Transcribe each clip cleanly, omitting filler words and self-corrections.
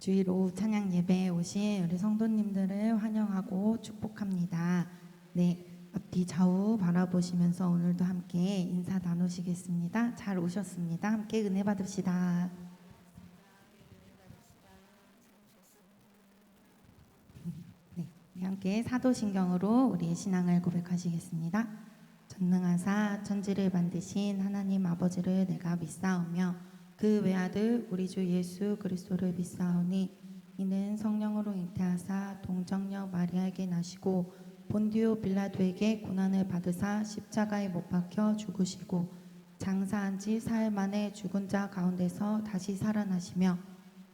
주일 오후 찬양 예배에 오신 우리 성도님들을 환영하고 축복합니다. 네, 앞뒤 좌우 바라보시면서 오늘도 함께 인사 나누시겠습니다. 잘 오셨습니다. 함께 은혜 받읍시다. 네, 함께 사도신경으로 우리의 신앙을 고백하시겠습니다. 전능하사 천지를 만드신 하나님 아버지를 내가 믿사오며 그 외아들 우리 주 예수 그리스도를 믿사오니 이는 성령으로 잉태하사 동정녀 마리아에게 나시고 본디오 빌라도에게 고난을 받으사 십자가에 못 박혀 죽으시고 장사한 지 사흘 만에 죽은 자 가운데서 다시 살아나시며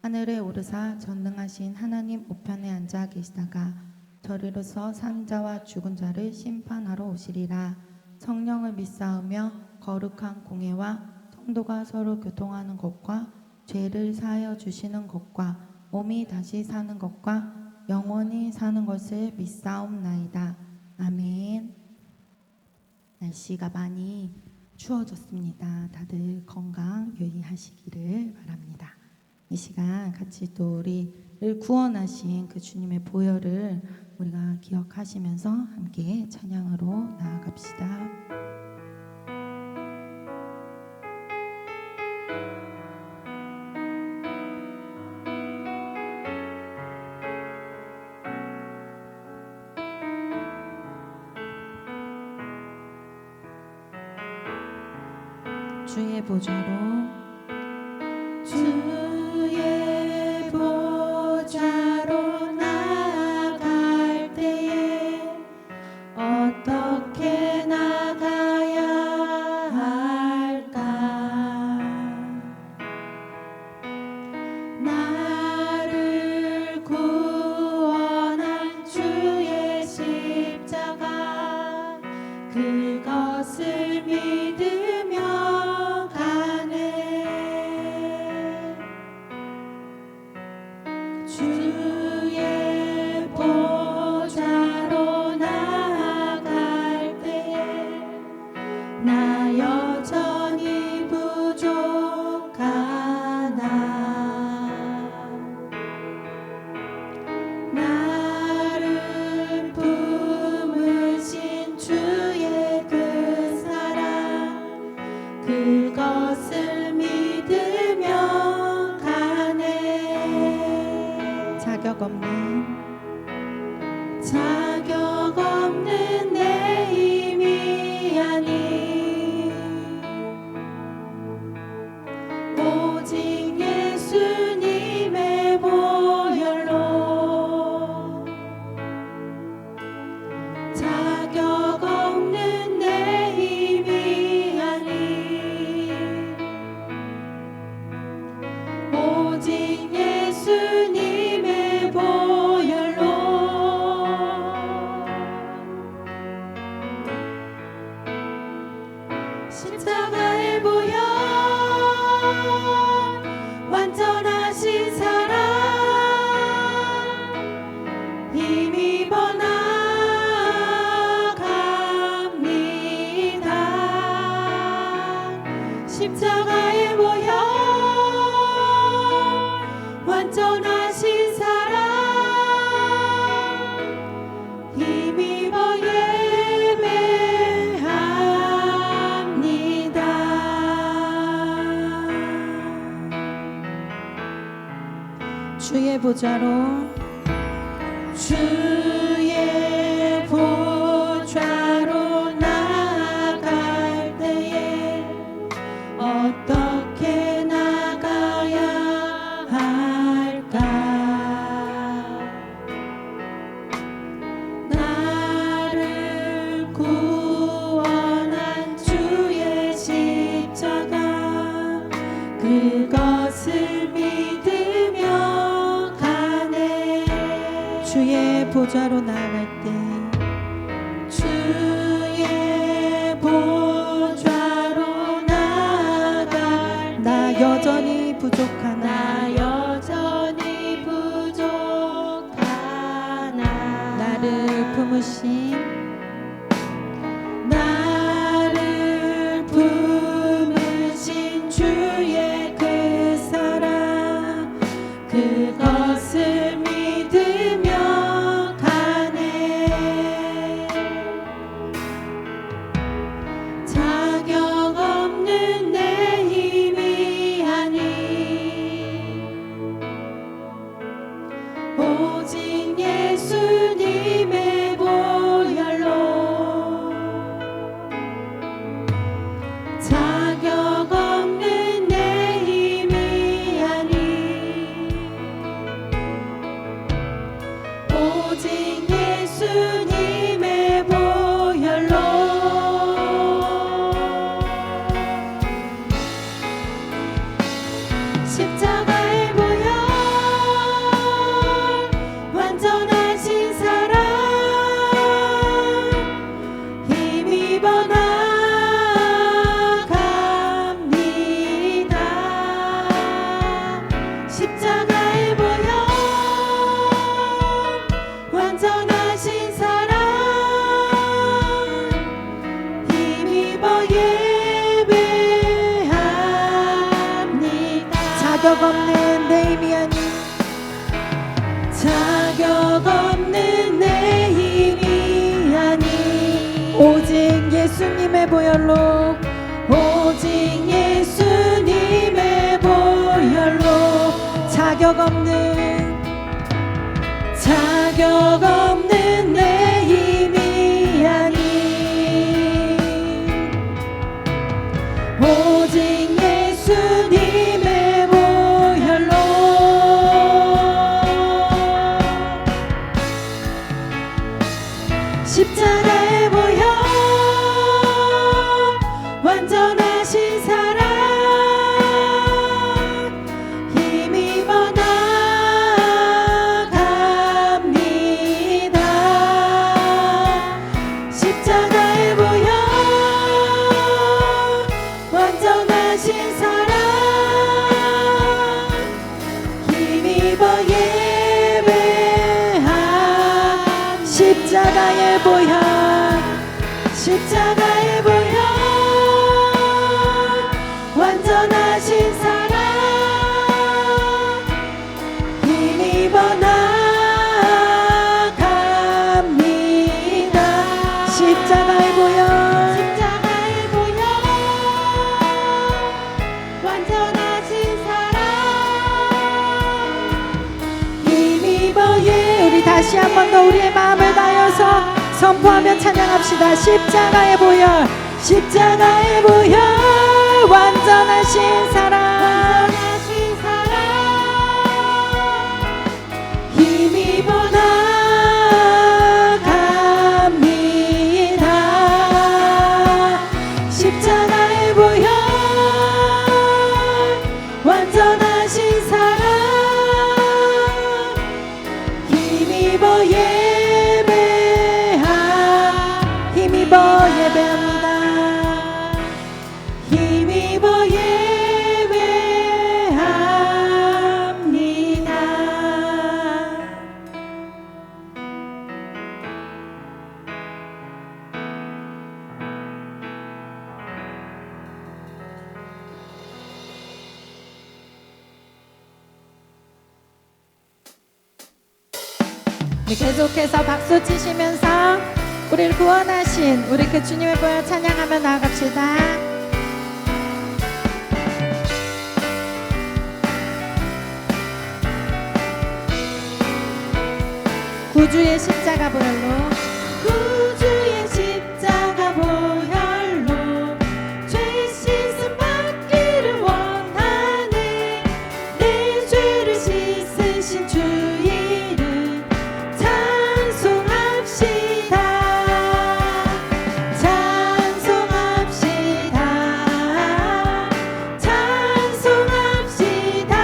하늘에 오르사 전능하신 하나님 우편에 앉아 계시다가 저리로서 산 자와 죽은 자를 심판하러 오시리라. 성령을 믿사오며 거룩한 공예와 성도가 서로 교통하는 것과 죄를 사하여 주시는 것과 몸이 다시 사는 것과 영원히 사는 것을 믿사옵나이다. 아멘. 날씨가 많이 추워졌습니다. 다들 건강 유의하시기를 바랍니다. 이 시간 같이 또 우리를 구원하신 그 주님의 보혈을 우리가 기억하시면서 함께 찬양으로 나아갑시다. 주의 보좌로 주의 보좌로 나아갈 때에 어떻게 나가야 할까? 나를 구원한 주의 십자가 그것을 믿으며 주의 보좌로 나아갈 때에 나 여전히 부족하나 나를 품으신 주의 그 사랑 그것을 믿으며 가네. 자격 없는 내 힘이 아니 오직 예수님의 보혈로 자격 없는 내 힘이 아니 오직 예수님의 보혈로 십자가의 보혈 완전하신 사랑 힘입어 나갑니다. 십자가의 보혈 완전하신 사랑 힘입어 예배합니다. 주의 보좌로 나아갈 때에 어떻게 나가야 할까? 나를 구원한 주의 십자가 그것을 믿으며 가네. 주의 보좌로 나아갈 때 주의 보좌로 나아갈 나 여전히 부족하나 나를 품으신 주의 그 사랑 그것 자격 없는 내 힘이 아닌 자격 없는 내 힘이 아닌 오직 예수님의 보혈로 오직 예수님의 보혈로 자격 없는 내 힘이 아닌 오직 예수님의 보혈로 십자가의 보혈 완전하신 사랑 힘입어 나갑니다. 십자가의 보혈 완전하신 사랑 힘입어 예배한 십자가의 보혈 십자가의 보혈 완전하신 사랑 힘입어 나갑니다. 십자가의 보혈 완전하신 사랑 힘입어 우리 다시 한 번 더 우리의 마음을 다해서 선포하며 찬양합시다. 십자가의 보혈 십자가의 보혈 완전하신 사랑 힘입어 나갑니다. 십자가의 보혈 완전하신 사랑 힘입어 예배합니다. 힘입어 예배합니다. 계속해서 박수 치시면서 우리를 구원하신 우리 그 주님의 보혈 찬양하며 나아갑시다. 구주의 십자가 보혈로 구주의 십자가 보혈로 죄 씻음 받기를 원하네. 내 죄를 씻으신 주 이름 찬송합시다. 찬송합시다.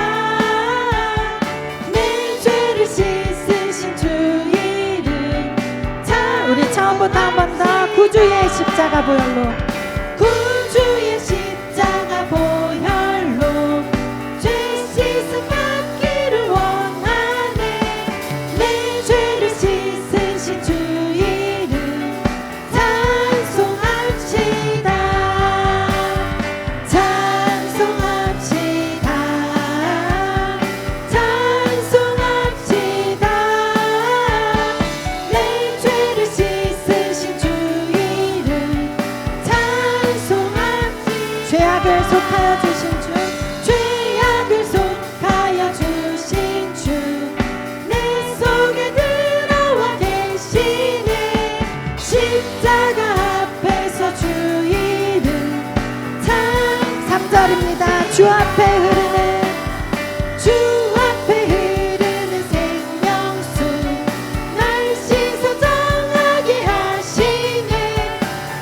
내 죄를 씻으신 주 이름 우리 처음부터 한 번 더 구주의 십자가 보혈로 구주의 십자가 보혈로 죄 씻음 받기를 원하네. 내 죄를 씻으신 주 이름 찬송합시다. 찬송합시다. 찬송합시다. 내 죄를 씻으신 주 이름 찬송합시다. 죄악을 속하여 주신 주 죄악을 속하여 주신 주 내 속에 들어와 계시네. 십자가 앞에서 주 이름 3절입니다. 주 앞에 흐르는 생명수 날 씻어 정하게 하시네.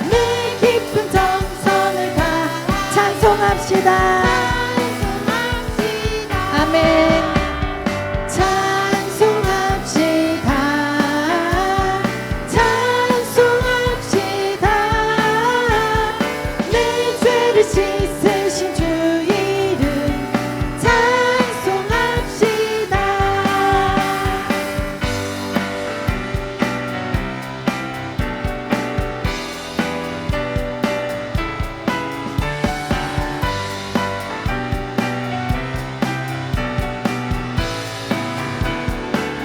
내 깊은 정성을 다 찬송합시다. 아멘. 찬송합시다. 찬송합시다. 내 죄를 씻으신 주 이름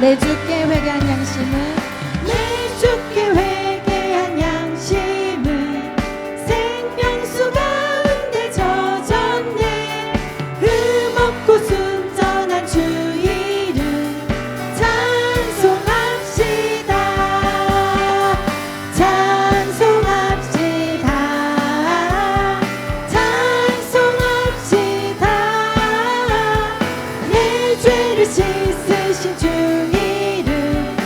내 주께 회개한 양심은 내 주께 회개한 양심은 생명수 가운데 젖었네. 흠없고 순전한 주 이름 찬송합시다. 찬송합시다. 찬송합시다. 내 죄를 씻으신 주 이름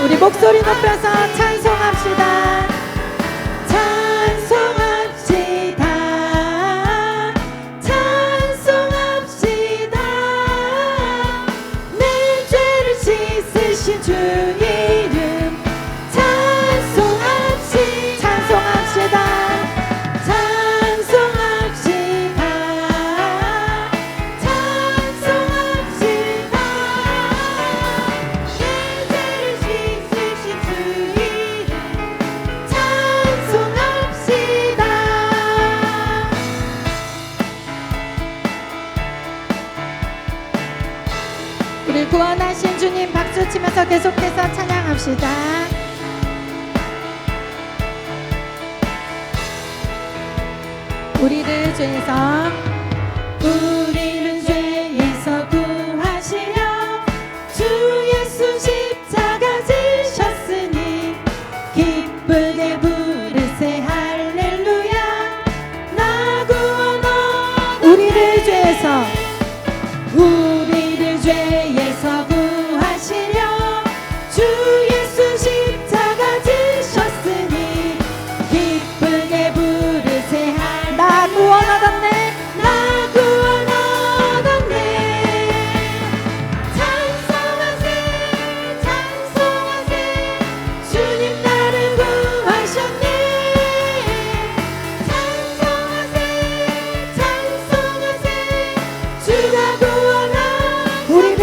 우리 목소리 높여서 찬송합시다. 찬송합시다. 찬송합시다. 내 죄를 씻으신 주 이름 찬송합시다. 찬송합시다. 찬송합시다. 찬송합시다. 내 죄를 씻으신 주 이름 찬송합시다. 우리 구원하신 주님 박수 치면서 계속해서 찬양합시다. 우리를 죄에서 구하시려 주 예수 십자가 지셨으니 기쁘게 부르세 할렐루야. 나 구원하 우리를 죄에서 구하시려 주 예수 십자가 지셨으니 기쁘게 부르세 나 구원하셨네. 나 구원하셨네. 찬송하세. 찬송하세. 주님 나를 구하셨네. 찬송하세. 찬송하세. 주가 구원하 우리를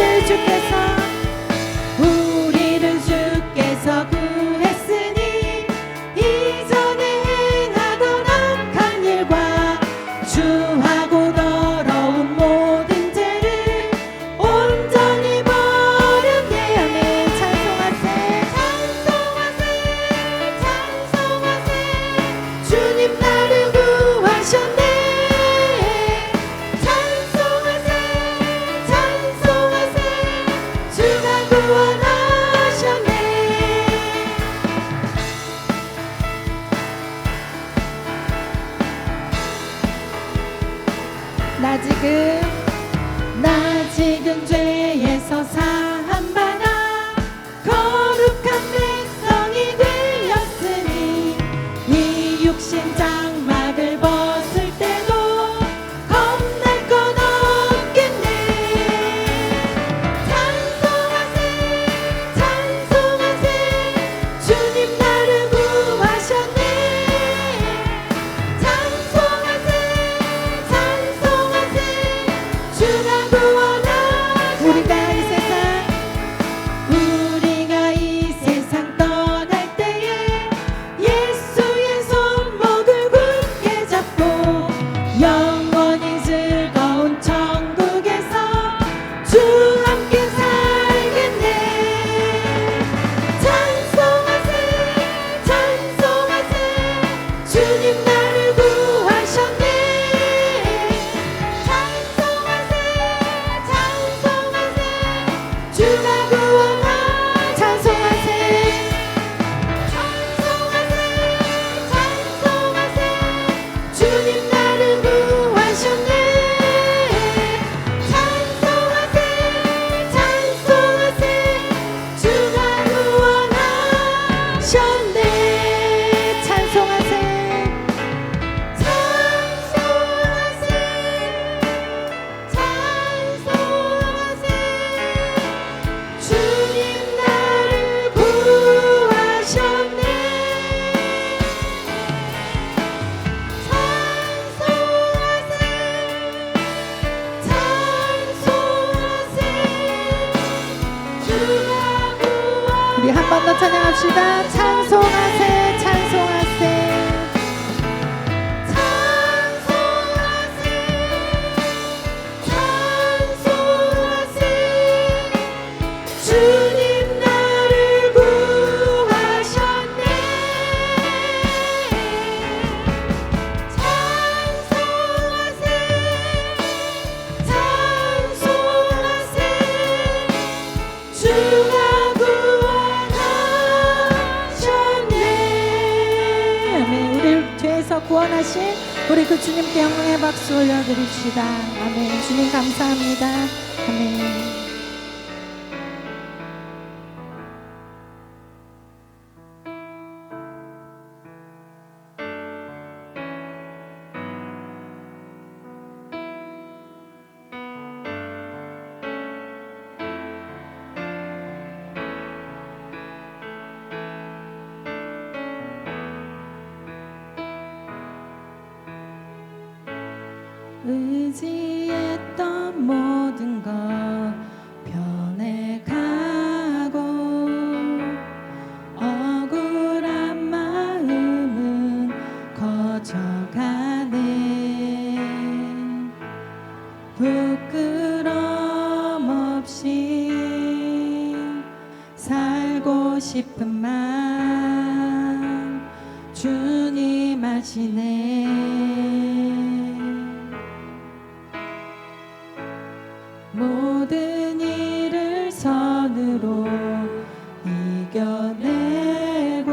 주께서 구했으니 이전에 행하던 악한 일과 주하고 더러운 모든 죄를 온전히 버렸네. 아멘. 찬송하세. 찬송하세. 찬송하세. 주님 나를 구하셨네. 찬송하세. 찬송하세. 주가 구원하셨네. 나 지금 죄에서 사함받아 거룩한 백성이 되었으니 이 육신 장막을 벗을 때도 겁날 것 없겠네. 찬송하세. 찬송하세. 주님 나를 구하셨네. 찬송하세. 찬송하세. 주가 구원하 우리가 이 세상 떠날 때에 예수의 손목을 굳게 잡고 영원히 즐거운 천국에서 주 함께 살겠네. 찬송하세. 찬송하세. 주님 나를 구하셨네. 찬송하세. 찬송하세. 주가 구원하 찬송하세. 찬송하세. 찬송하세. 주님 나를 구하셨네. 찬송하세. 찬송하세. 주가 구원하셨네. 찬송하세. 찬송하세. 찬송하세. 주님 나를 구하셨네. 찬송하세. 찬송하세. 주가 구원 우리 한 번 더 찬양합시다. 찬송하세. 찬송하세. 찬송하세. 찬송하세. 주 통해서 구원하신 우리 그 주님께 영광의 박수 올려드립시다. 아멘. 주님 감사합니다. 아멘. 의지했던 모든 것 변해가고 억울한 마음은 커져가네. 부끄럼 없이 살고 싶은 맘 주님 아시네. 모든 일을 선으로 이겨내고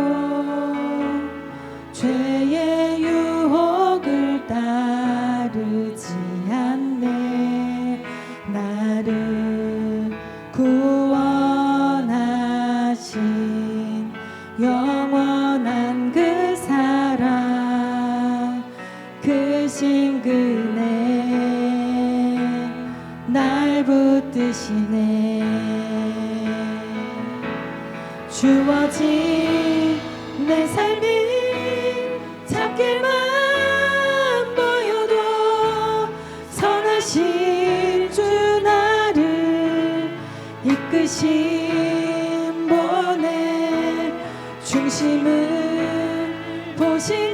죄의 유혹을 따르지 않네. 나를 구원하신 영원한 그 사랑 크신 그네 날 붙드시네. 주어진 내 삶이 작게만 보여도 선하신 주 나를 이끄신 분의 중심을 보시는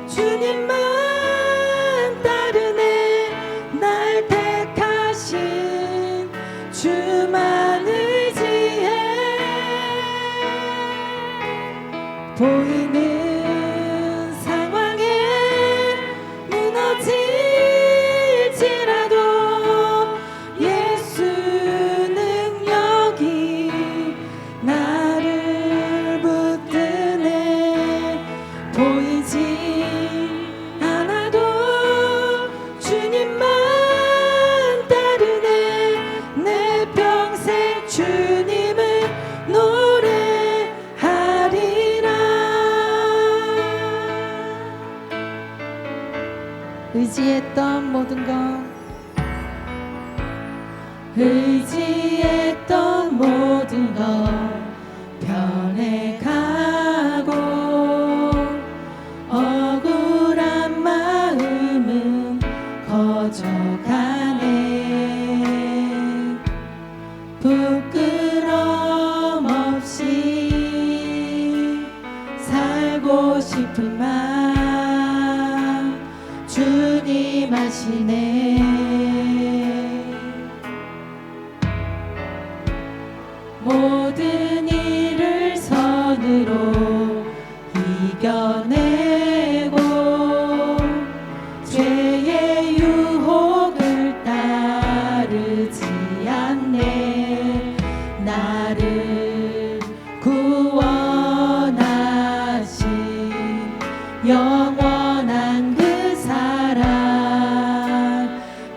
주님만 주만 의지해. 보이는 상황에 무너질지라도 예수 능력이 나를 붙드네. 보이지 않아도 주님만 주님을 노래하리라. 의지했던 모든 것 의지했던 모든 것 변해가고 억울한 마음은 커져가네. 부끄럼 없이 살고 싶은 맘 주님 아시네. 모든 일을 선으로 이겨내고 죄의 유혹을 따르지 않네. 나를 구원하신 영원한 그 사랑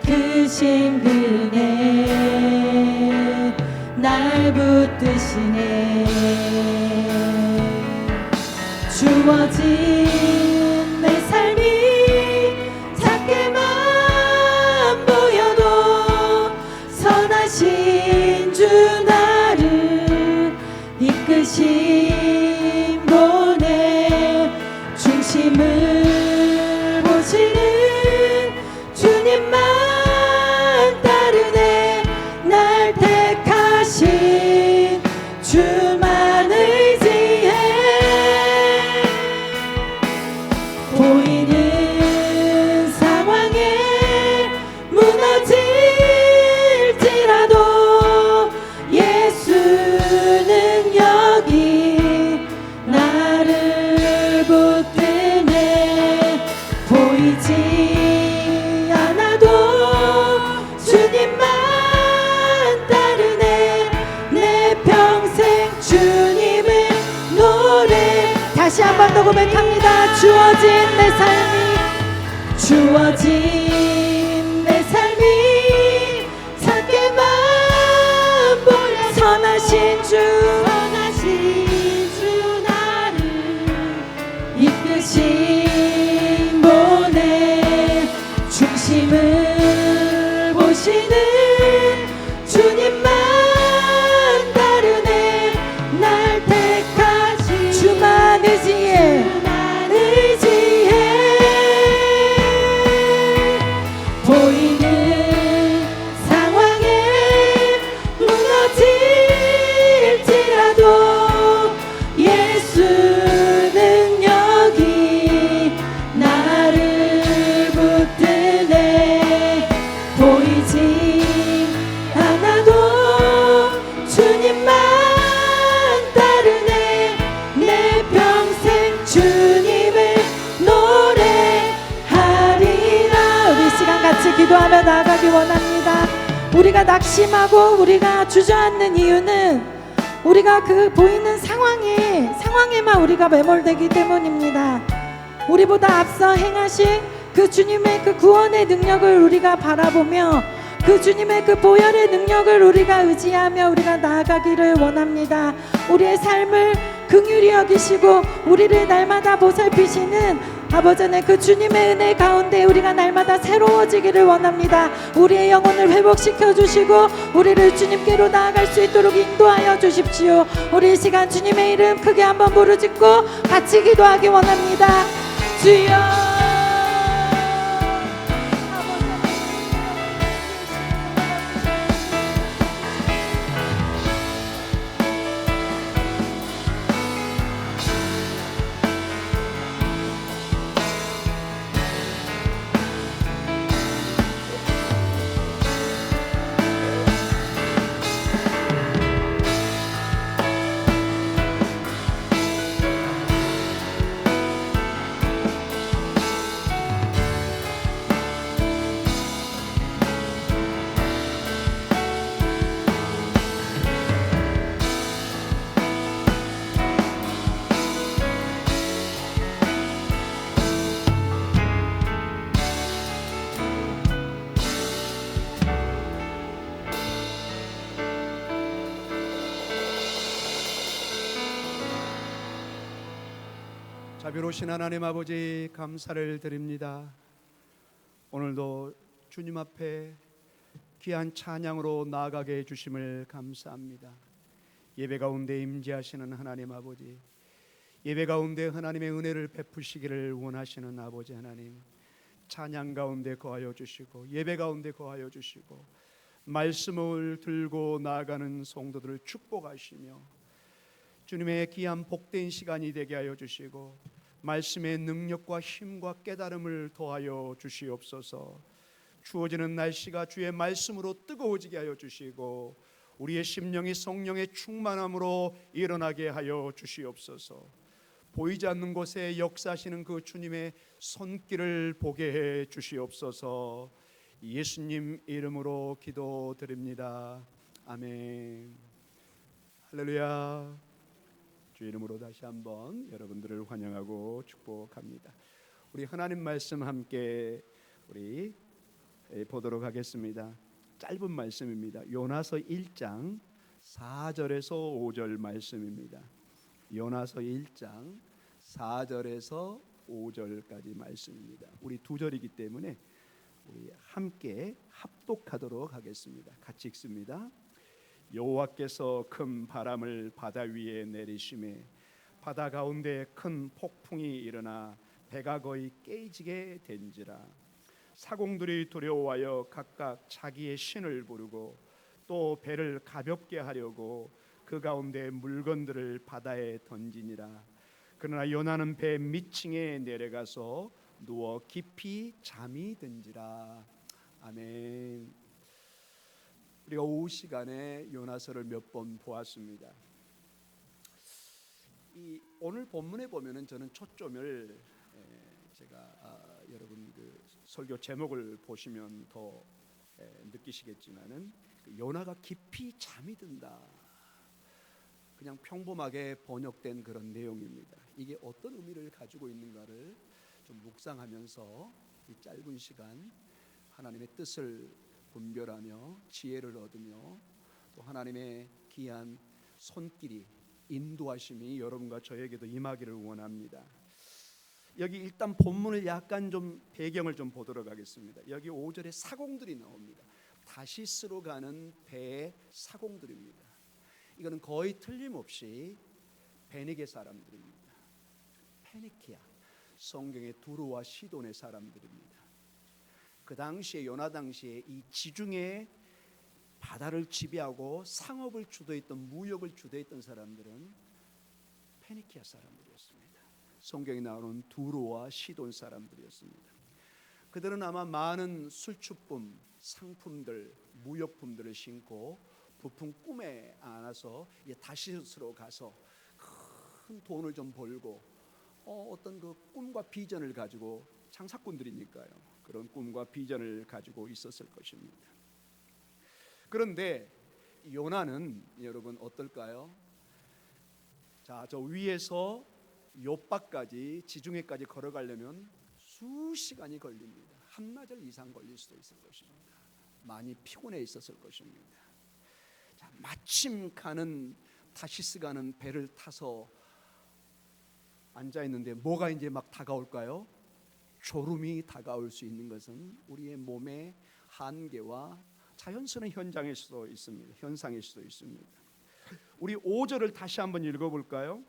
크신 그네 날 붙드시네. 주어진 내 삶이 작게만 보여도 선하신 주 나를 이끄신 분의 중심을 보시는 주님만 따르네. 날 택하신 주만 의지해. 보이는 상황에 무너질지라도 예수 능력이 나를 붙드네. 더 고백합니다. 주어진 내 삶이 주어진 내 삶이 작게만 보여 선하신 주 나를 이끄신 분의 중심을 보시는 주님만 다르네. 날 택하신 주만 의지해 보이는 상황에 무너질지라도 예수 능력이 나를 붙드네. 보이지 않아도 주님만 따르네. 내 평생 주님을 노래하리라. 우리 시간 같이 기도하며 나아가기 원합니다. 우리가 낙심하고 우리가 주저앉는 이유는 우리가 그 보이는 상황에만 우리가 매몰되기 때문입니다. 우리보다 앞서 행하신 그 주님의 그 구원의 능력을 우리가 바라보며 그 주님의 그 보혈의 능력을 우리가 의지하며 우리가 나아가기를 원합니다. 우리의 삶을 긍휼히 여기시고 우리를 날마다 보살피시는 아버지의 그 주님의 은혜 가운데 우리가 날마다 새로워지기를 원합니다. 우리의 영혼을 회복시켜 주시고 우리를 주님께로 나아갈 수 있도록 인도하여 주십시오. 우리 이 시간 주님의 이름 크게 한번 부르짖고 같이 기도하기 원합니다. 주여. 자비로우신 하나님 아버지, 감사를 드립니다. 오늘도 주님 앞에 귀한 찬양으로 나아가게 해주심을 감사합니다. 예배 가운데 임재하시는 하나님 아버지, 예배 가운데 하나님의 은혜를 베푸시기를 원하시는 아버지 하나님, 찬양 가운데 거하여 주시고 예배 가운데 거하여 주시고 말씀을 들고 나아가는 성도들을 축복하시며 주님의 귀한 복된 시간이 되게 하여 주시고 말씀의 능력과 힘과 깨달음을 더하여 주시옵소서. 추워지는 날씨가 주의 말씀으로 뜨거워지게 하여 주시고 우리의 심령이 성령의 충만함으로 일어나게 하여 주시옵소서. 보이지 않는 곳에 역사하시는 그 주님의 손길을 보게 해 주시옵소서. 예수님 이름으로 기도드립니다. 아멘. 할렐루야. 주 이름으로 다시 한번 여러분들을 환영하고 축복합니다. 우리 하나님 말씀 함께 우리 보도록 하겠습니다. 짧은 말씀입니다. 요나서 1장 4절에서 5절 말씀입니다. 요나서 1장 4절에서 5절까지 말씀입니다. 우리 두 절이기 때문에 우리 함께 합독하도록 하겠습니다. 같이 읽습니다. 여호와께서 큰 바람을 바다 위에 내리시매 바다 가운데 큰 폭풍이 일어나 배가 거의 깨지게 된지라. 사공들이 두려워하여 각각 자기의 신을 부르고 또 배를 가볍게 하려고 그 가운데 물건들을 바다에 던지니라. 그러나 요나는 배 밑층에 내려가서 누워 깊이 잠이 든지라. 아멘. 우리가 오후 시간에 요나서를 몇 번 보았습니다. 이 오늘 본문에 보면은 저는 초점을 제가 여러분 그 설교 제목을 보시면 더 느끼시겠지만은 요나가 깊이 잠이 든다. 그냥 평범하게 번역된 그런 내용입니다. 이게 어떤 의미를 가지고 있는가를 좀 묵상하면서 이 짧은 시간 하나님의 뜻을 분별하며 지혜를 얻으며 또 하나님의 귀한 손길이 인도하심이 여러분과 저에게도 임하기를 원합니다. 여기 일단 본문을 약간 좀 배경을 좀 보도록 하겠습니다. 여기 5절에 사공들이 나옵니다. 다시스로 가는 배의 사공들입니다. 이거는 거의 틀림없이 베니게 사람들입니다. 페니키아, 성경의 두로와 시돈의 사람들입니다. 그 당시에 요나 당시에 이 지중해 바다를 지배하고 상업을 주도했던 무역을 주도했던 사람들은 페니키아 사람들이었습니다. 성경에 나오는 두로와 시돈 사람들이었습니다. 그들은 아마 많은 술축품, 상품들, 무역품들을 신고 부푼 꿈에 안아서 다시스로 가서 큰 돈을 좀 벌고 어떤 그 꿈과 비전을 가지고 장사꾼들이니까요. 그런 꿈과 비전을 가지고 있었을 것입니다. 그런데 요나는 여러분 어떨까요? 자, 저 위에서 요바까지 지중해까지 걸어가려면 수시간이 걸립니다. 한나절 이상 걸릴 수도 있을 것입니다. 많이 피곤해 있었을 것입니다. 자, 마침 가는 타시스 가는 배를 타서 앉아 있는데 뭐가 이제 막 다가올까요? 졸음이 다가올 수 있는 것은 우리의 몸의 한계와 자연스러운 현상일 수도 있습니다. 우리 5절을 다시 한번 읽어볼까요?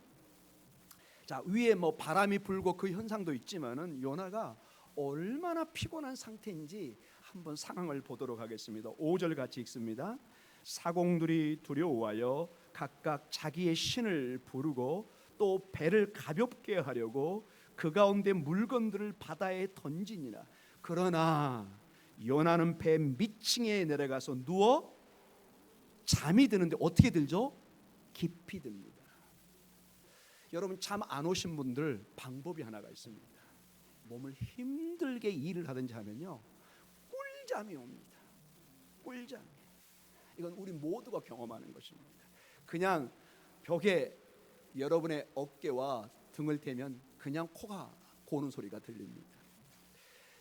자, 위에 뭐 바람이 불고 그 현상도 있지만은 요나가 얼마나 피곤한 상태인지 한번 상황을 보도록 하겠습니다. 5절 같이 읽습니다. 사공들이 두려워하여 각각 자기의 신을 부르고 또 배를 가볍게 하려고 그 가운데 물건들을 바다에 던지니라. 그러나 요나는 배 밑층에 내려가서 누워 잠이 드는데 어떻게 들죠? 깊이 듭니다. 여러분 잠 안 오신 분들 방법이 하나가 있습니다. 몸을 힘들게 일을 하든지 하면요 꿀잠이 옵니다. 꿀잠. 이건 우리 모두가 경험하는 것입니다. 그냥 벽에 여러분의 어깨와 등을 대면 그냥 코가 고는 소리가 들립니다.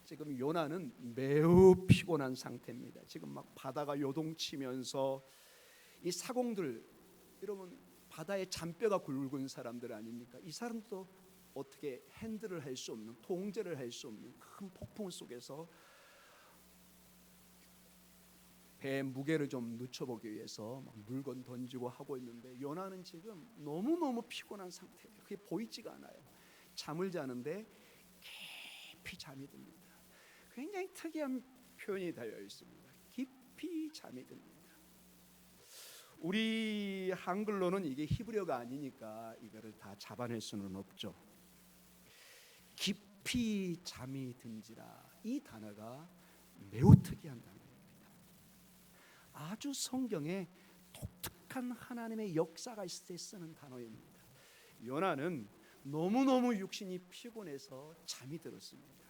지금 요나는 매우 피곤한 상태입니다. 지금 막 바다가 요동치면서 이 사공들, 여러분 바다에 잔뼈가 굵은 사람들 아닙니까? 이 사람도 어떻게 핸들을 할 수 없는, 통제를 할 수 없는 큰 폭풍 속에서 배의 무게를 좀 늦춰보기 위해서 막 물건 던지고 하고 있는데 요나는 지금 너무너무 피곤한 상태예요. 그게 보이지가 않아요. 잠을 자는데 깊이 잠이 듭니다. 굉장히 특이한 표현이 달려 있습니다. 깊이 잠이 듭니다. 우리 한글로는 이게 히브리어가 아니니까 이거를 다 잡아낼 수는 없죠. 깊이 잠이 든지라, 이 단어가 매우 특이한 단어입니다. 아주 성경에 독특한 하나님의 역사가 있을 때 쓰는 단어입니다. 요나는 너무너무 육신이 피곤해서 잠이 들었습니다.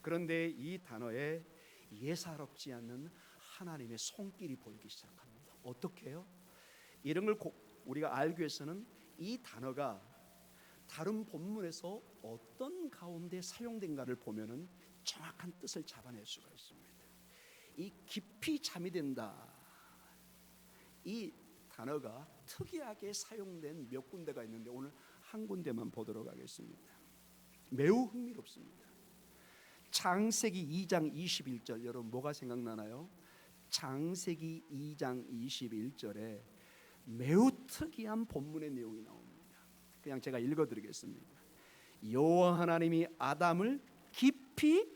그런데 이 단어에 예사롭지 않는 하나님의 손길이 보이기 시작합니다. 어떻게 해요? 이런 걸 우리가 알기 위해서는 이 단어가 다른 본문에서 어떤 가운데 사용된가를 보면은 정확한 뜻을 잡아낼 수가 있습니다. 이 깊이 잠이 든다, 이 단어가 특이하게 사용된 몇 군데가 있는데 오늘 한 군데만 보도록 하겠습니다. 매우 흥미롭습니다. 창세기 2장 21절, 여러분 뭐가 생각나나요? 창세기 2장 21절에 매우 특이한 본문의 내용이 나옵니다. 그냥 제가 읽어드리겠습니다. 여호와 하나님이 아담을 깊이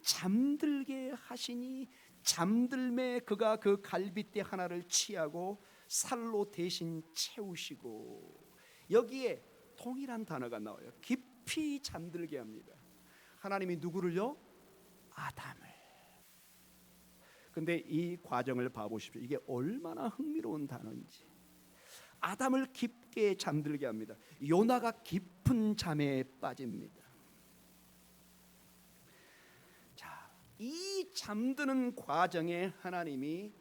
잠들게 하시니 잠들매 그가 그 갈빗대 하나를 취하고 살로 대신 채우시고, 여기에 동일한 단어가 나와요. 깊이 잠들게 합니다. 하나님이 누구를요? 아담을. 근데 이 과정을 봐보십시오. 이게 얼마나 흥미로운 단어인지. 아담을 깊게 잠들게 합니다. 요나가 깊은 잠에 빠집니다. 자, 이 잠드는 과정에 하나님이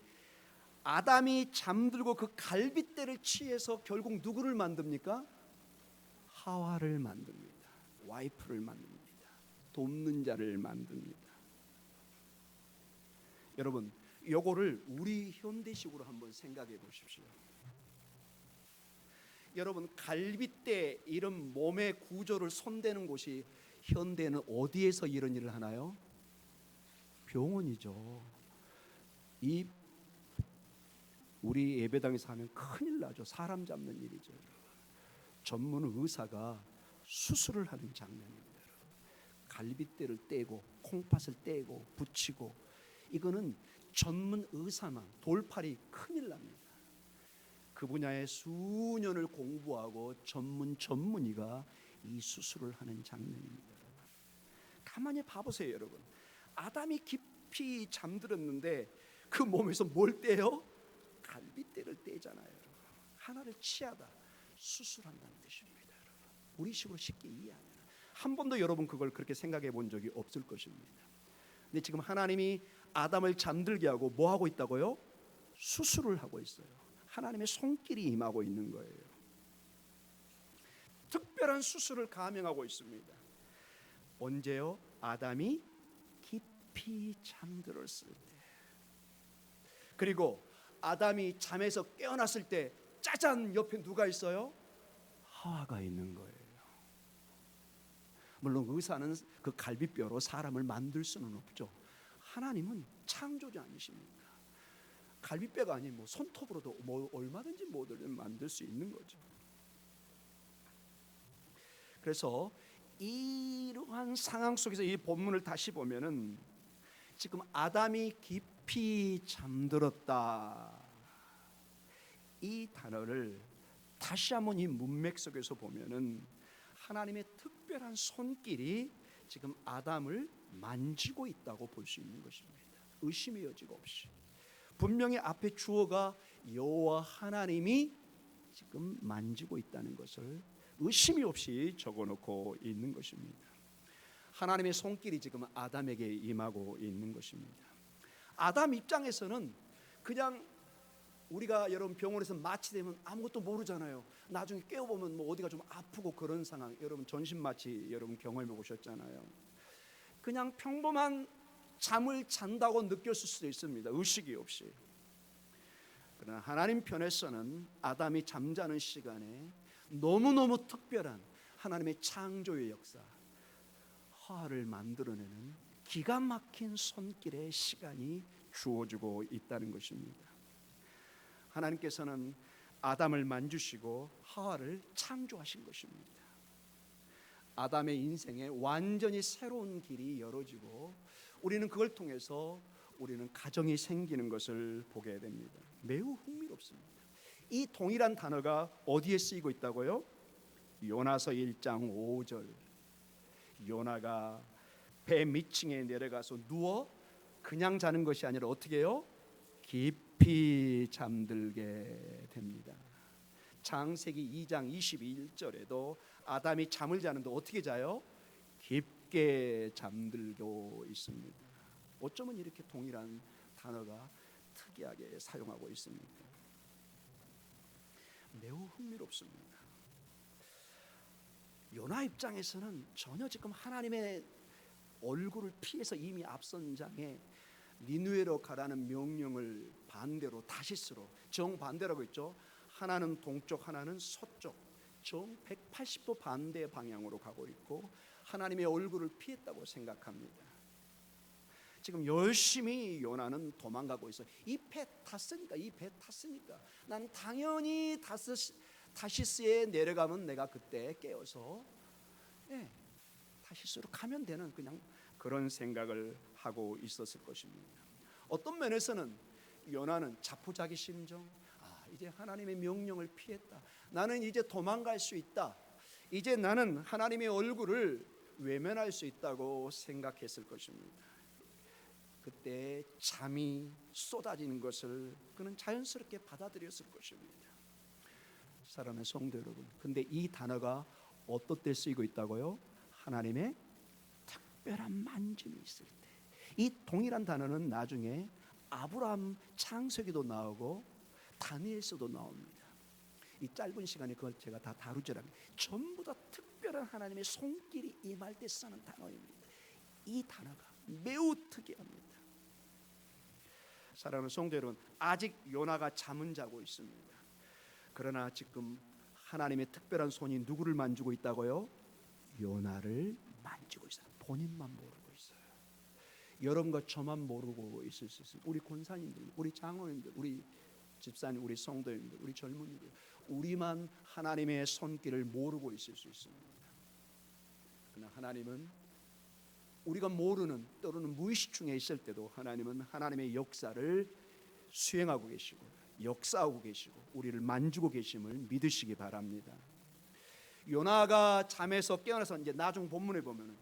아담이 잠들고 그 갈빗대를 취해서 결국 누구를 만듭니까? 하와를 만듭니다. 와이프를 만듭니다. 돕는 자를 만듭니다. 여러분, 요거를 우리 현대식으로 한번 생각해 보십시오. 여러분, 갈빗대 이런 몸의 구조를 손대는 곳이 현대는 어디에서 이런 일을 하나요? 병원이죠. 이 우리 예배당에서 하면 큰일 나죠. 사람 잡는 일이죠. 전문 의사가 수술을 하는 장면입니다. 갈빗대를 떼고 콩팥을 떼고 붙이고, 이거는 전문 의사만, 돌팔이 큰일 납니다. 그 분야에 수년을 공부하고 전문의가 이 수술을 하는 장면입니다. 가만히 봐보세요, 여러분. 아담이 깊이 잠들었는데 그 몸에서 뭘 떼요? 갈빗대를 떼잖아요. 하나를 취하다, 수술한다는 뜻입니다. 여러분, 우리 식으로 쉽게 이해하면 한 번도 여러분 그걸 그렇게 생각해 본 적이 없을 것입니다. 근데 지금 하나님이 아담을 잠들게 하고 뭐 하고 있다고요? 수술을 하고 있어요. 하나님의 손길이 임하고 있는 거예요. 특별한 수술을 감행하고 있습니다. 언제요? 아담이 깊이 잠들었을 때. 그리고 아담이 잠에서 깨어났을 때 짜잔, 옆에 누가 있어요? 하와가 있는 거예요. 물론 의사는 그 갈비뼈로 사람을 만들 수는 없죠. 하나님은 창조주 아니십니까? 갈비뼈가 아닌 뭐 손톱으로도 뭐 얼마든지 뭐든 만들 수 있는 거죠. 그래서 이러한 상황 속에서 이 본문을 다시 보면은 지금 아담이 깊이 잠들었다, 이 단어를 다시 한번 이 문맥 속에서 보면은 하나님의 특별한 손길이 지금 아담을 만지고 있다고 볼 수 있는 것입니다. 의심의 여지가 없이 분명히 앞에 주어가 여호와 하나님이 지금 만지고 있다는 것을 의심이 없이 적어놓고 있는 것입니다. 하나님의 손길이 지금 아담에게 임하고 있는 것입니다. 아담 입장에서는 그냥 우리가 여러분 병원에서 마취되면 아무것도 모르잖아요. 나중에 깨어보면 뭐 어디가 좀 아프고 그런 상황, 여러분 전신 마취 여러분 경험해 보셨잖아요. 그냥 평범한 잠을 잔다고 느꼈을 수도 있습니다. 의식이 없이. 그러나 하나님 편에서는 아담이 잠자는 시간에 너무너무 특별한 하나님의 창조의 역사, 화를 만들어내는 기가 막힌 손길의 시간이 주어지고 있다는 것입니다. 하나님께서는 아담을 만지시고 하와를 창조하신 것입니다. 아담의 인생에 완전히 새로운 길이 열어지고 우리는 그걸 통해서 우리는 가정이 생기는 것을 보게 됩니다. 매우 흥미롭습니다. 이 동일한 단어가 어디에 쓰이고 있다고요? 요나서 1장 5절. 요나가 배 밑층에 내려가서 누워 그냥 자는 것이 아니라 어떻게 해요? 깊이 잠들게 됩니다. 창세기 2장 21절에도 아담이 잠을 자는데 어떻게 자요? 깊게 잠들고 있습니다. 어쩌면 이렇게 동일한 단어가 특이하게 사용하고 있습니다. 매우 흥미롭습니다. 요나 입장에서는 전혀 지금 하나님의 얼굴을 피해서 이미 앞선 장에 니느웨로 가라는 명령을 반대로 다시스로 정반대라고 했죠. 하나는 동쪽, 하나는 서쪽, 정 180도 반대 방향으로 가고 있고 하나님의 얼굴을 피했다고 생각합니다. 지금 열심히 요나는 도망가고 있어요. 이 배 탔으니까 나는 당연히 다시스에 내려가면 내가 그때 깨어서 다시스로 가면 되는 그냥 그런 생각을 하고 있었을 것입니다. 어떤 면에서는 요나는 자포자기 심정, 이제 하나님의 명령을 피했다, 나는 이제 도망갈 수 있다, 이제 나는 하나님의 얼굴을 외면할 수 있다고 생각했을 것입니다. 그때 잠이 쏟아지는 것을 그는 자연스럽게 받아들였을 것입니다. 사랑하는 성도 여러분, 근데 이 단어가 어떤 때 쓰이고 있다고요? 하나님의 특별한 만짐이 있을 때. 이 동일한 단어는 나중에 아브라함 창세기도 나오고 다니엘서도 나옵니다. 이 짧은 시간에 그걸 제가 다 다루질 않습니다. 전부 다 특별한 하나님의 손길이 임할 때 쓰는 단어입니다. 이 단어가 매우 특이합니다. 사랑하는 성도 여러분, 아직 요나가 잠은 자고 있습니다. 그러나 지금 하나님의 특별한 손이 누구를 만지고 있다고요? 요나를 만지고 있어요. 본인만 모르고 있어요. 여러분과 저만 모르고 있을 수 있습니다. 우리 권사님들, 우리 장로님들, 우리 집사님, 우리 성도님들, 우리 젊은이들, 우리만 하나님의 손길을 모르고 있을 수 있습니다. 그러나 하나님은 우리가 모르는, 때로는 무의식 중에 있을 때도 하나님은 하나님의 역사를 수행하고 계시고 역사하고 계시고 우리를 만지고 계심을 믿으시기 바랍니다. 요나가 잠에서 깨어나서 이제 나중 본문에 보면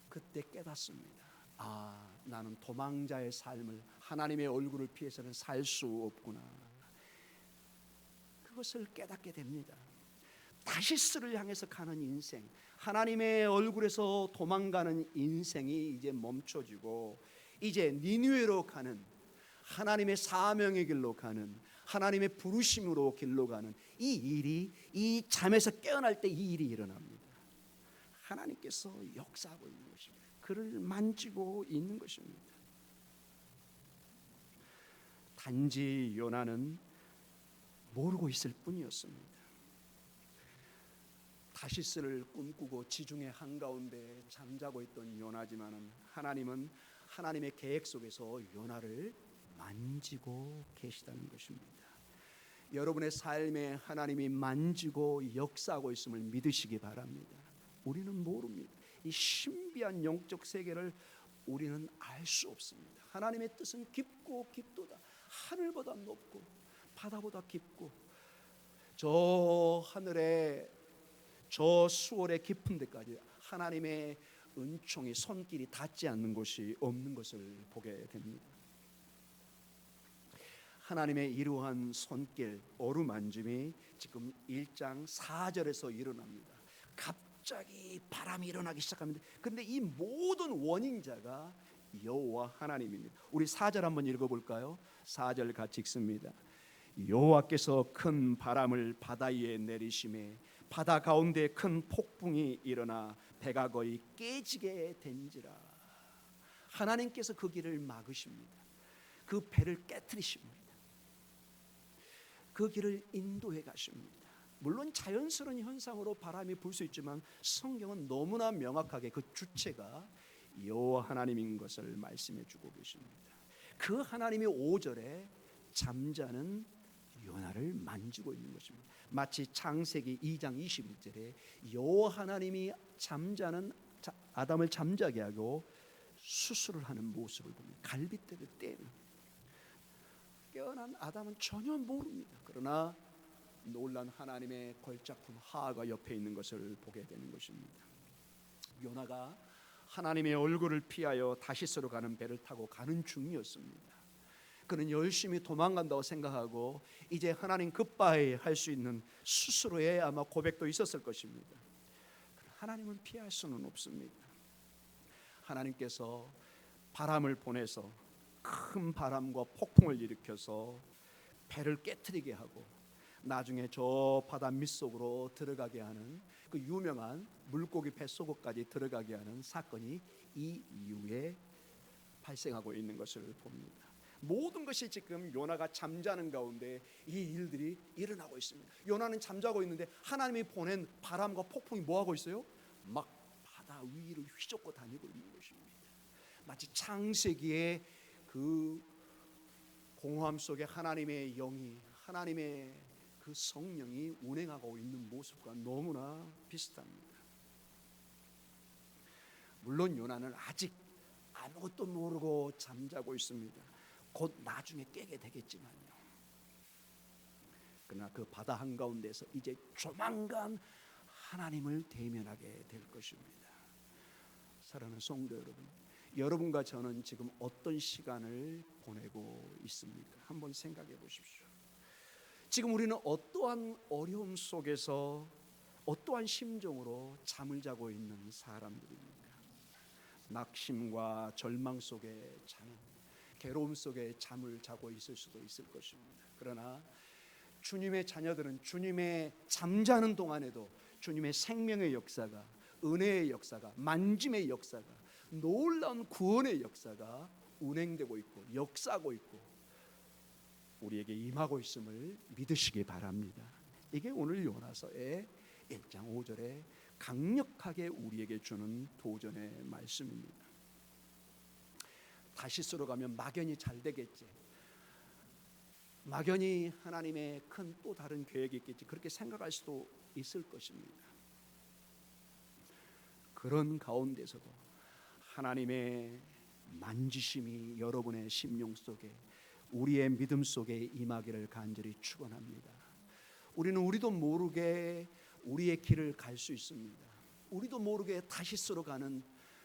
그때 깨닫습니다. 아, 나는 도망자의 삶을, 하나님의 얼굴을 피해서는 살 수 없구나. 그것을 깨닫게 됩니다. 다시스를 향해서 가는 인생, 하나님의 얼굴에서 도망가는 인생이 이제 멈춰지고 이제 니느웨로 가는, 하나님의 사명의 길로 가는, 하나님의 부르심으로 길로 가는 이 일이, 이 잠에서 깨어날 때 이 일이 일어납니다. 하나님께서 역사하고 있는 것입니다. 그를 만지고 있는 것입니다. 단지 요나는 모르고 있을 뿐이었습니다. 다시스를 꿈꾸고 지중해 한가운데 잠자고 있던 요나지만은 하나님은 하나님의 계획 속에서 요나를 만지고 계시다는 것입니다. 여러분의 삶에 하나님이 만지고 역사하고 있음을 믿으시기 바랍니다. 우리는 모릅니다. 이 신비한 영적 세계를 우리는 알 수 없습니다. 하나님의 뜻은 깊고 깊도다. 하늘보다 높고 바다보다 깊고 저 하늘에 저 수월의 깊은 데까지 하나님의 은총이 손길이 닿지 않는 곳이 없는 것을 보게 됩니다. 하나님의 이러한 손길, 어루만짐이 지금 1장 4절에서 일어납니다. 갑자기 바람이 일어나기 시작합니다. 그런데 이 모든 원인자가 여호와 하나님입니다. 우리 4절 한번 읽어볼까요? 4절 같이 읽습니다. 여호와께서 큰 바람을 바다 위에 내리심에 바다 가운데 큰 폭풍이 일어나 배가 거의 깨지게 된지라. 하나님께서 그 길을 막으십니다. 그 배를 깨트리십니다. 그 길을 인도해 가십니다. 물론 자연스러운 현상으로 바람이 불 수 있지만 성경은 너무나 명확하게 그 주체가 여호와 하나님인 것을 말씀해 주고 계십니다. 그 하나님이 5절에 잠자는 요나를 만지고 있는 것입니다. 마치 창세기 2장 21절에 여호와 하나님이 잠자는 아담을 잠자게 하고 수술을 하는 모습을 봅니다. 갈빗대를 떼는. 깨어난 아담은 전혀 모릅니다. 그러나 놀란 하나님의 걸작품 하하가 옆에 있는 것을 보게 되는 것입니다. 요나가 하나님의 얼굴을 피하여 다시스로 가는 배를 타고 가는 중이었습니다. 그는 열심히 도망간다고 생각하고 이제 하나님 굿바이 할 수 있는 스스로의 아마 고백도 있었을 것입니다. 하나님은 피할 수는 없습니다. 하나님께서 바람을 보내서 큰 바람과 폭풍을 일으켜서 배를 깨트리게 하고 나중에 저 바다 밑속으로 들어가게 하는 그 유명한 물고기 뱃속까지 들어가게 하는 사건이 이 이후에 발생하고 있는 것을 봅니다. 모든 것이 지금 요나가 잠자는 가운데 이 일들이 일어나고 있습니다. 요나는 잠자고 있는데 하나님이 보낸 바람과 폭풍이 뭐하고 있어요? 막 바다 위를 휘젓고 다니고 있는 것입니다. 마치 창세기의 그 공허함 속에 하나님의 영이, 하나님의 그 성령이 운행하고 있는 모습과 너무나 비슷합니다. 물론 요나는 아직 아무것도 모르고 잠자고 있습니다. 곧 나중에 깨게 되겠지만요. 그러나 그 바다 한가운데서 이제 조만간 하나님을 대면하게 될 것입니다. 사랑하는 성도 여러분, 여러분과 저는 지금 어떤 시간을 보내고 있습니까? 한번 생각해 보십시오. 지금 우리는 어떠한 어려움 속에서 어떠한 심정으로 잠을 자고 있는 사람들입니까? 낙심과 절망 속에 자는, 괴로움 속에 잠을 자고 있을 수도 있을 것입니다. 그러나 주님의 자녀들은 주님의 잠자는 동안에도 주님의 생명의 역사가, 은혜의 역사가, 만짐의 역사가, 놀라운 구원의 역사가 운행되고 있고 역사하고 있고 우리에게 임하고 있음을 믿으시기 바랍니다. 이게 오늘 요나서의 1장 5절에 강력하게 우리에게 주는 도전의 말씀입니다. 다시스로 가면 막연히 잘 되겠지, 막연히 하나님의 큰 또 다른 계획이 있겠지, 그렇게 생각할 수도 있을 것입니다. 그런 가운데서도 하나님의 만지심이 여러분의 심령 속에, 우리의 믿음 속에 임하기를 간절히 축원합니다. 우리도 모르게 우리의 길을 갈 수 있습니다. 우리도 모르게 다시스로 가는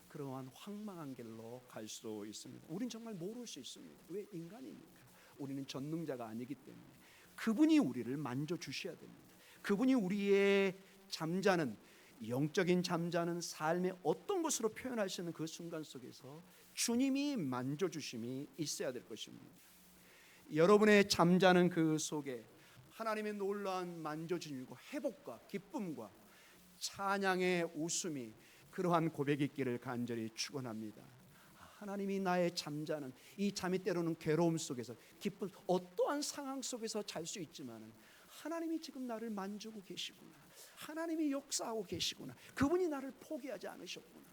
그러한 황망한 길로 갈 수도 있습니다. 우린 정말 모를 수 있습니다. 왜? 인간이니까. 우리는 전능자가 아니기 때문에 그분이 우리를 만져주셔야 됩니다. 그분이 우리의 잠자는, 영적인 잠자는 삶의 어떤 것으로 표현할 수 있는 그 순간 속에서 주님이 만져주심이 있어야 될 것입니다. 여러분의 잠자는 그 속에 하나님의 놀라운 만져주심과 회복과 기쁨과 찬양의 웃음이, 그러한 고백이 있기를 간절히 축원합니다. 하나님이 나의 잠자는, 이 잠이 때로는 괴로움 속에서, 기쁨, 어떠한 상황 속에서 잘 수 있지만은 하나님이 지금 나를 만지고 계시구나, 하나님이 역사하고 계시구나, 그분이 나를 포기하지 않으셨구나.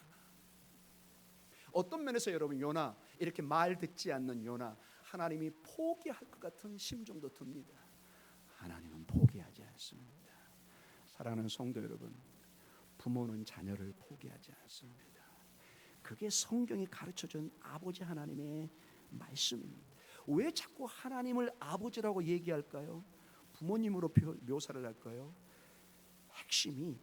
어떤 면에서 여러분, 요나, 이렇게 말 듣지 않는 요나, 하나님이 포기할 것 같은 심정도 듭니다. 하나님은 포기하지 않습니다. 사랑하는 성도 여러분, 부모는 자녀를 포기하지 않습니다. 그게 성경이 가르쳐준 아버지 하나님의 말씀입니다. 왜 자꾸 하나님을 아버지라고 얘기할까요? 부모님으로 묘사를 할까요? 핵심이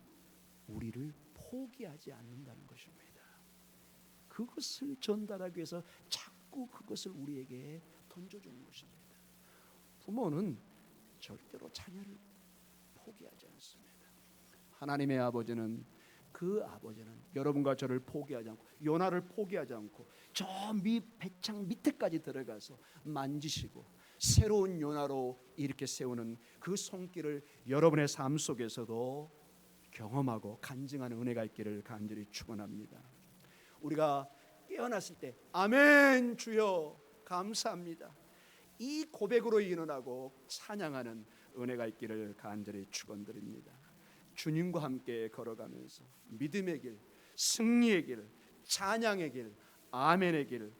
우리를 포기하지 않는다는 것입니다. 그것을 전달하기 위해서 자꾸 그것을 우리에게 던져주는 것입니다. 부모는 절대로 자녀를 포기하지 않습니다. 하나님의 아버지는, 그 아버지는 여러분과 저를 포기하지 않고, 요나를 포기하지 않고 저 배창 밑에까지 들어가서 만지시고 새로운 요나로 이렇게 세우는 그 손길을 여러분의 삶 속에서도 경험하고 간증하는 은혜가 있기를 간절히 축원합니다. 우리가 깨어났을 때 아멘 주여 감사합니다, 이 고백으로 일어나고 찬양하는 은혜가 있기를 간절히 축원드립니다. 주님과 함께 걸어가면서 믿음의 길, 승리의 길, 찬양의 길, 아멘의 길,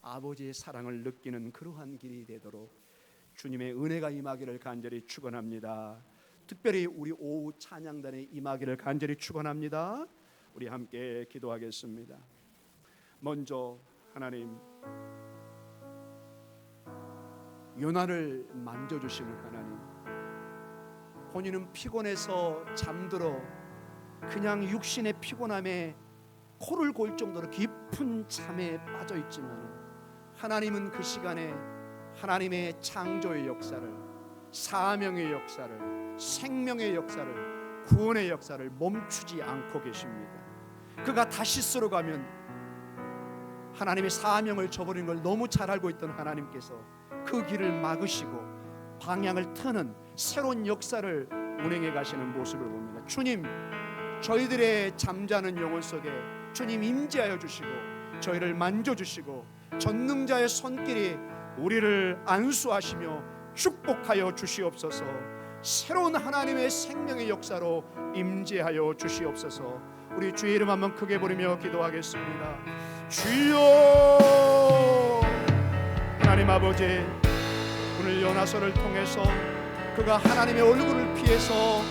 아버지의 사랑을 느끼는 그러한 길이 되도록 주님의 은혜가 임하기를 간절히 축원합니다. 특별히 우리 오후 찬양단에 임하기를 간절히 축원합니다. 우리 함께 기도하겠습니다. 먼저 하나님, 요나를 만져주시는 하나님, 본인은 피곤해서 잠들어 그냥 육신의 피곤함에 코를 골 정도로 깊은 잠에 빠져 있지만, 하나님은 그 시간에 하나님의 창조의 역사를, 사명의 역사를, 생명의 역사를, 구원의 역사를 멈추지 않고 계십니다. 그가 다시스로 가면 하나님의 사명을 저버린 걸 너무 잘 알고 있던 하나님께서 그 길을 막으시고 방향을 트는 새로운 역사를 운행해 가시는 모습을 봅니다. 주님, 저희들의 잠자는 영혼 속에 주님 임재하여 주시고 저희를 만져주시고 전능자의 손길이 우리를 안수하시며 축복하여 주시옵소서. 새로운 하나님의 생명의 역사로 임재하여 주시옵소서. 우리 주의 이름 한번 크게 부르며 기도하겠습니다. 주여, 하나님 아버지, 오늘 요나서를 통해서 그가 하나님의 얼굴을 피해서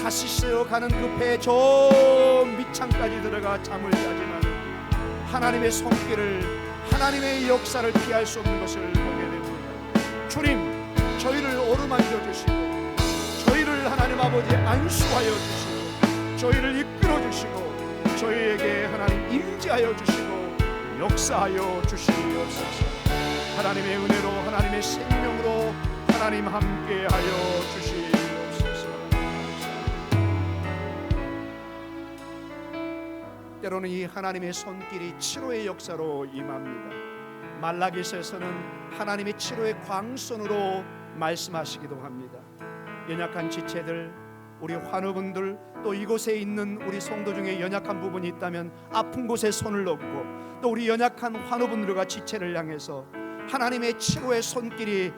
다시스로 가는 그 배 저 밑창까지 들어가 잠을 자지만 하나님의 손길을, 하나님의 역사를 피할 수 없는 것을 보게 됩니다. 주님, 저희를 어루만져 주시고 저희를 하나님 아버지 안수하여 주시고 저희를 이끌어 주시고 저희에게 하나님 임재하여 주시고 역사하여 주시옵소서. 하나님의 은혜로, 하나님의 생명으로 하나님 함께하여 주시옵소서. 때로는 이 하나님의 손길이 치료의 역사로 임합니다. 말라기서에서는 하나님의 치료의 광선으로 말씀하시기도 합니다. 연약한 지체들, 우리 환우분들, 또 이곳에 있는 우리 성도 중에 연약한 부분이 있다면 아픈 곳에 손을 얹고, 또 우리 연약한 환우분들과 지체를 향해서 하나님의 치료의 손길이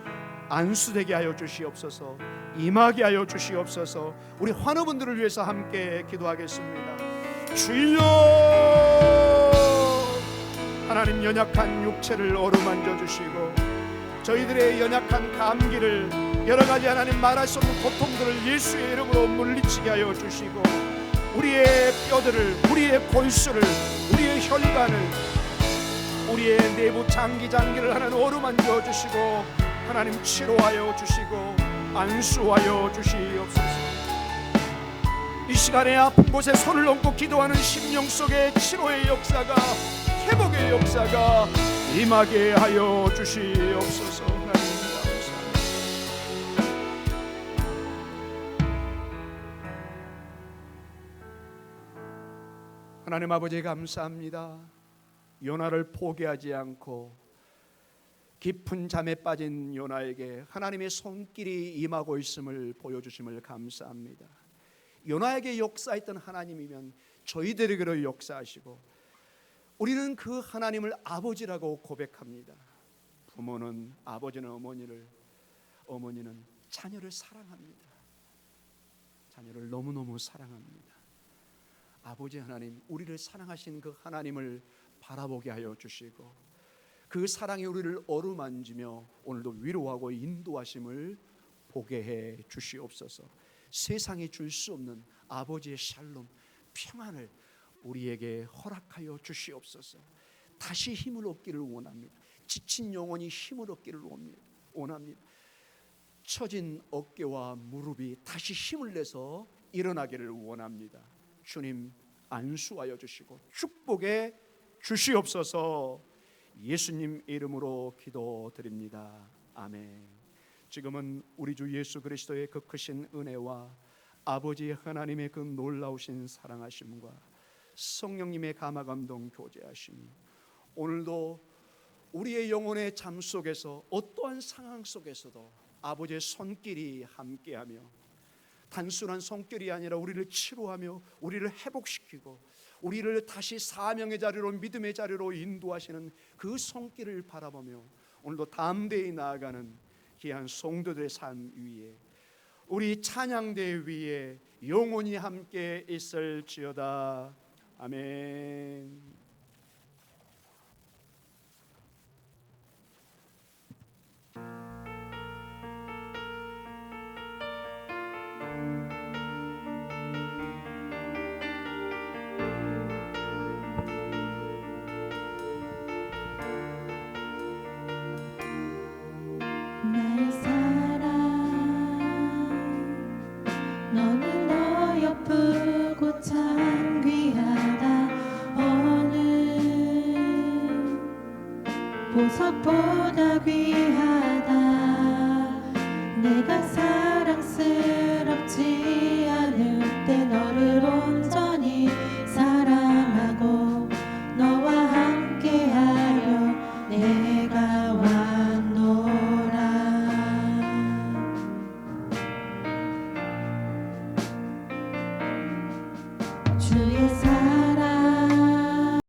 안수되게 하여 주시옵소서, 임하게 하여 주시옵소서. 우리 환우분들을 위해서 함께 기도하겠습니다. 주여, 하나님 연약한 육체를 어루만져 주시고, 저희들의 연약한 감기를, 여러 가지 하나님 말할 수 없는 고통들을 예수의 이름으로 물리치게 하여 주시고, 우리의 뼈들을, 우리의 골수를, 우리의 혈관을, 우리의 내부 장기를 하나님 어루만져 주시고, 하나님 치료하여 주시고 안수하여 주시옵소서. 이 시간에 아픈 곳에 손을 얹고 기도하는 심령 속에 치료의 역사가, 회복의 역사가 임하게 하여 주시옵소서. 하나님 감사합니다. 하나님 아버지 감사합니다. 요나를 포기하지 않고 깊은 잠에 빠진 요나에게 하나님의 손길이 임하고 있음을 보여주심을 감사합니다. 요나에게 역사했던 하나님이면 저희들에게로 역사하시고, 우리는 그 하나님을 아버지라고 고백합니다. 부모는 아버지는 어머니를, 어머니는 자녀를 사랑합니다. 자녀를 너무너무 사랑합니다. 아버지 하나님, 우리를 사랑하신 그 하나님을 바라보게 하여 주시고, 그 사랑이 우리를 어루만지며 오늘도 위로하고 인도하심을 보게 해 주시옵소서. 세상이 줄 수 없는 아버지의 샬롬, 평안을 우리에게 허락하여 주시옵소서. 다시 힘을 얻기를 원합니다. 지친 영혼이 힘을 얻기를 원합니다. 처진 어깨와 무릎이 다시 힘을 내서 일어나기를 원합니다. 주님 안수하여 주시고 축복해 주시옵소서. 예수님 이름으로 기도드립니다. 아멘. 지금은 우리 주 예수 그리스도의 그 크신 은혜와 아버지 하나님의 그 놀라우신 사랑하심과 성령님의 감화감동 교제하심이 오늘도 우리의 영혼의 잠 속에서, 어떠한 상황 속에서도 아버지의 손길이 함께하며, 단순한 손길이 아니라 우리를 치료하며 우리를 회복시키고 우리를 다시 사명의 자리로, 믿음의 자리로 인도하시는 그 손길을 바라보며 오늘도 담대히 나아가는 귀한 성도들의 삶 위에, 우리 찬양대 위에 영원히 함께 있을지어다. 아멘. 나의 사랑, 너는 어여쁘고 참 귀하다. 어느 보석보다 귀하다. 내가 사랑스럽지 않을 때 너를 온전히 사랑하고 너와 함께하려 내가 왔노라. 주의